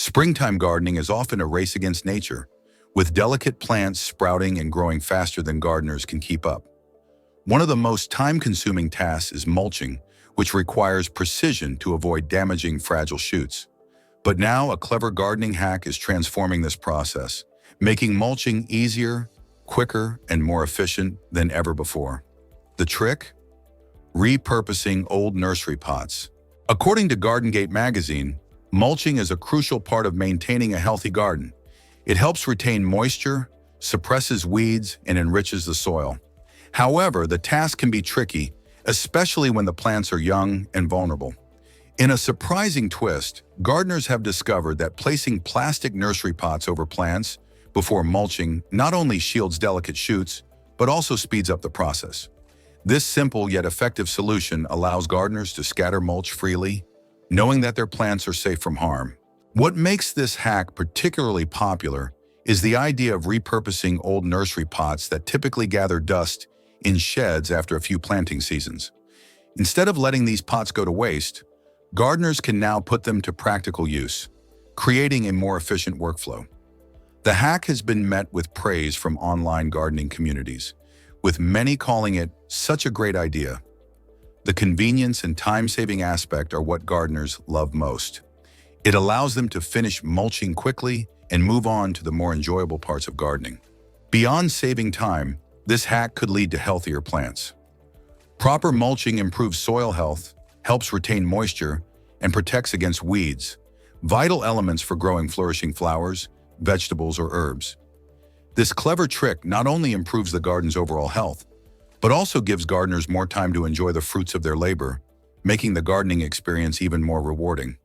Springtime gardening is often a race against nature, with delicate plants sprouting and growing faster than gardeners can keep up. One of the most time-consuming tasks is mulching, which requires precision to avoid damaging fragile shoots. But now a clever gardening hack is transforming this process, making mulching easier, quicker, and more efficient than ever before. The trick? Repurposing old nursery pots. According to GardenGate magazine, mulching is a crucial part of maintaining a healthy garden. It helps retain moisture, suppresses weeds, and enriches the soil. However, the task can be tricky, especially when the plants are young and vulnerable. In a surprising twist, gardeners have discovered that placing plastic nursery pots over plants before mulching not only shields delicate shoots, but also speeds up the process. This simple yet effective solution allows gardeners to scatter mulch freely, knowing that their plants are safe from harm. What makes this hack particularly popular is the idea of repurposing old nursery pots that typically gather dust in sheds after a few planting seasons. Instead of letting these pots go to waste, gardeners can now put them to practical use, creating a more efficient workflow. The hack has been met with praise from online gardening communities, with many calling it such a great idea. The convenience and time-saving aspect are what gardeners love most. It allows them to finish mulching quickly and move on to the more enjoyable parts of gardening. Beyond saving time, this hack could lead to healthier plants. Proper mulching improves soil health, helps retain moisture, and protects against weeds, vital elements for growing flourishing flowers, vegetables, or herbs. This clever trick not only improves the garden's overall health, but also gives gardeners more time to enjoy the fruits of their labor, making the gardening experience even more rewarding.